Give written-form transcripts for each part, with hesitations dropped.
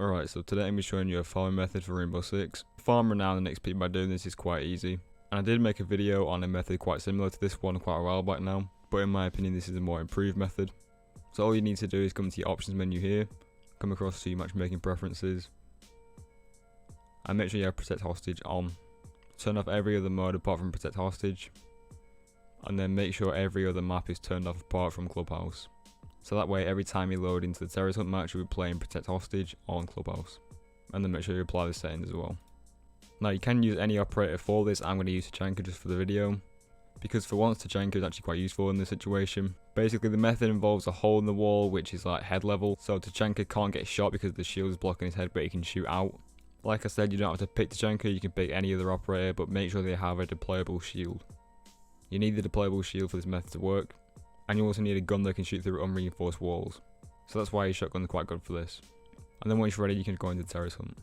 Alright, so today I'm going to be showing you a farming method for Rainbow Six. Farm Renown and XP by doing this is quite easy. And I did make a video on a method quite similar to this one quite a while back now, but in my opinion this is a more improved method. So all you need to do is come to your options menu here, come across to your matchmaking preferences, and make sure you have protect hostage on. Turn off every other mode apart from protect hostage, and then make sure every other map is turned off apart from Clubhouse. So that way every time you load into the Terrace Hunt match you'll be playing protect hostage on Clubhouse. And then make sure you apply the settings as well. Now you can use any operator for this. I'm going to use Tachanka just for the video, because for once Tachanka is actually quite useful in this situation. Basically the method involves a hole in the wall which is like head level, so Tachanka can't get shot because the shield is blocking his head, but he can shoot out. Like I said, you don't have to pick Tachanka, you can pick any other operator, but make sure they have a deployable shield. You need the deployable shield for this method to work, and you also need a gun that can shoot through unreinforced walls. So that's why your shotgun is quite good for this. And then once you're ready you can go into Terrace Hunt.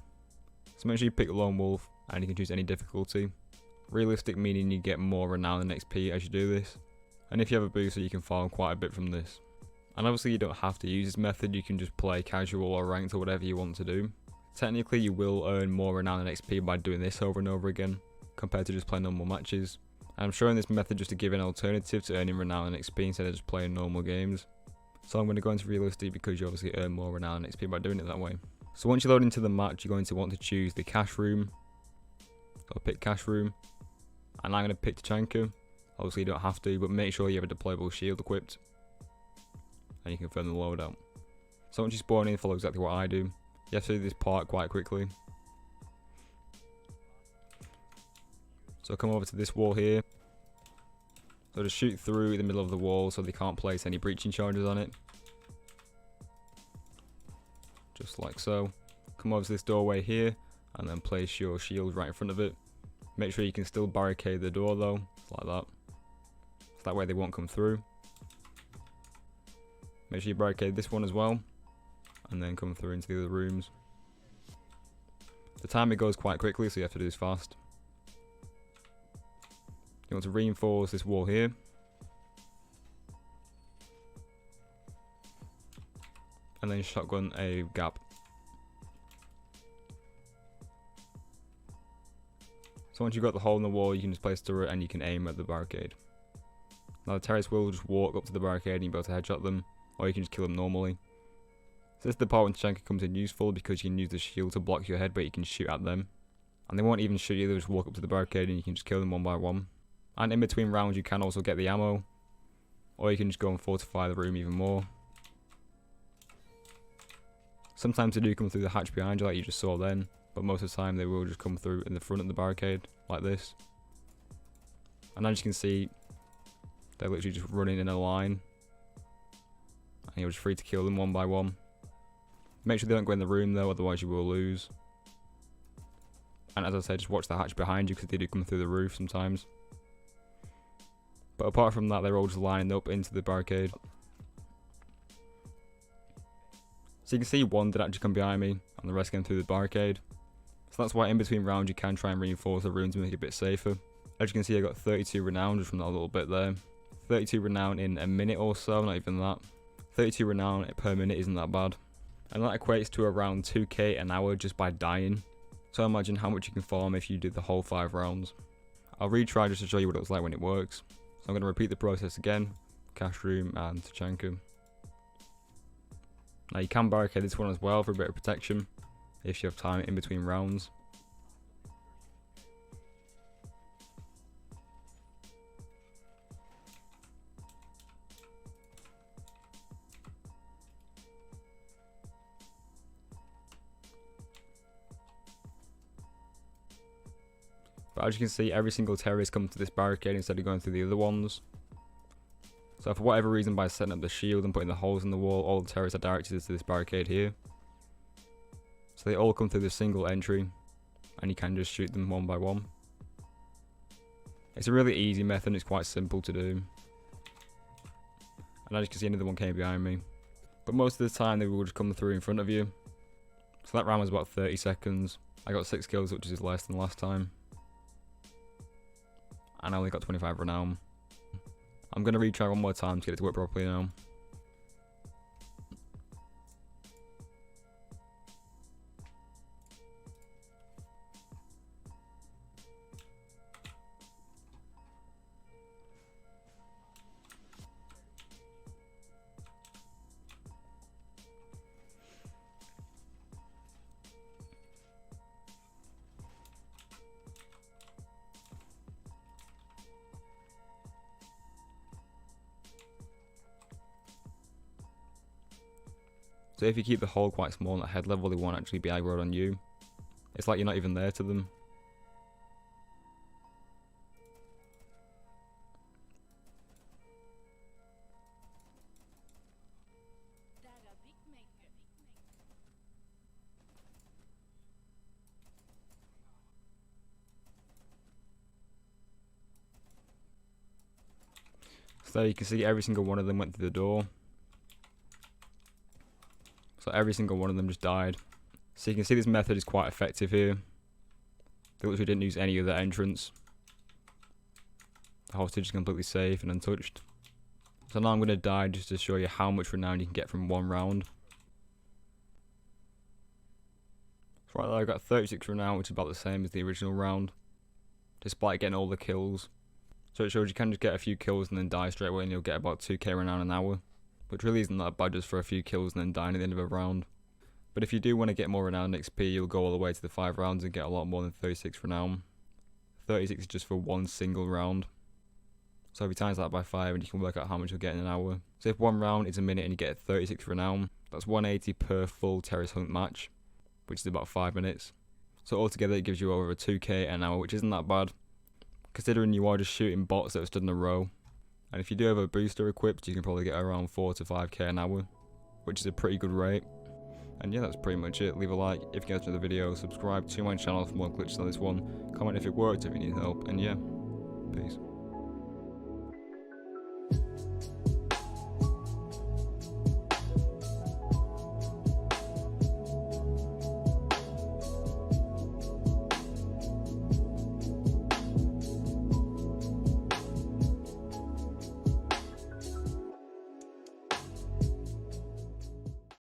So make sure you pick Lone Wolf, and you can choose any difficulty. Realistic meaning you get more renown and XP as you do this. And if you have a booster you can farm quite a bit from this. And obviously you don't have to use this method, you can just play casual or ranked or whatever you want to do. Technically you will earn more renown and XP by doing this over and over again, compared to just playing normal matches. And I'm showing this method just to give an alternative to earning renown and XP instead of just playing normal games. So I'm going to go into realistic because you obviously earn more renown and XP by doing it that way. So once you load into the match you're going to want to choose the cash room. So pick cash room. And I'm going to pick Tachanka. Obviously you don't have to, but make sure you have a deployable shield equipped. And you confirm the loadout. So once you spawn in, follow exactly what I do. You have to do this part quite quickly. So come over to this wall here. So just shoot through the middle of the wall so they can't place any breaching charges on it. Just like so. Come over to this doorway here and then place your shield right in front of it. Make sure you can still barricade the door though, like that. So that way they won't come through. Make sure you barricade this one as well, and then come through into the other rooms. The timer goes quite quickly, so you have to do this fast. You want to reinforce this wall here. And then shotgun a gap. So once you've got the hole in the wall, you can just place a turret and you can aim at the barricade. Now the Terrace will just walk up to the barricade and you'll be able to headshot them, or you can just kill them normally. So this is the part when Tachanka comes in useful, because you can use the shield to block your head, but you can shoot at them. And they won't even shoot you, they'll just walk up to the barricade and you can just kill them one by one. And in between rounds you can also get the ammo, or you can just go and fortify the room even more. Sometimes they do come through the hatch behind you like you just saw then, but most of the time they will just come through in the front of the barricade, like this. And as you can see, they're literally just running in a line. And you're just free to kill them one by one. Make sure they don't go in the room though, otherwise you will lose. And as I said, just watch the hatch behind you because they do come through the roof sometimes. But apart from that, they're all just lining up into the barricade. So you can see one did actually come behind me, and the rest came through the barricade. So that's why in between rounds you can try and reinforce the room to make it a bit safer. As you can see I got 32 renown just from that little bit there. 32 renown in a minute or so, not even that. 32 renown per minute isn't that bad. And that equates to around 2k an hour just by dying. So imagine how much you can farm if you did the whole 5 rounds. I'll retry just to show you what it was like when it works. So I'm going to repeat the process again. Cash room and Tachanka. Now you can barricade this one as well for a bit of protection if you have time in between rounds. But as you can see, every single terrorist comes to this barricade instead of going through the other ones. So for whatever reason, by setting up the shield and putting the holes in the wall, all the terrorists are directed to this barricade here. So they all come through this single entry, and you can just shoot them one by one. It's a really easy method, and it's quite simple to do. And as you can see, another one came behind me. But most of the time, they will just come through in front of you. So that round was about 30 seconds. I got 6 kills, which is less than last time. And I only got 25 renown. I'm going to retry one more time to get it to work properly now. So if you keep the hole quite small at head level, they won't actually be aggroed on you. It's like you're not even there to them. So you can see every single one of them went through the door. So every single one of them just died. So you can see this method is quite effective here. They literally didn't use any other entrance. The hostage is completely safe and untouched. So now I'm going to die just to show you how much renown you can get from one round. So right there I got 36 renown, which is about the same as the original round, despite getting all the kills. So it shows you can just get a few kills and then die straight away and you'll get about 2k renown an hour. Which really isn't that bad just for a few kills and then dying at the end of a round. But if you do want to get more renown XP, you'll go all the way to the 5 rounds and get a lot more than 36 renown. 36 is just for one single round. So if you times that by 5 and you can work out how much you'll get in an hour. So if one round is a minute and you get 36 renown, that's 180 per full Terrace hunt match, which is about 5 minutes. So altogether it gives you over 2k an hour, which isn't that bad, considering you are just shooting bots that have stood in a row. And if you do have a booster equipped, you can probably get around 4 to 5k an hour, which is a pretty good rate. And yeah, that's pretty much it. Leave a like if you guys enjoyed the video, subscribe to my channel for more glitches on this one, comment if it worked, if you need help, and yeah, peace.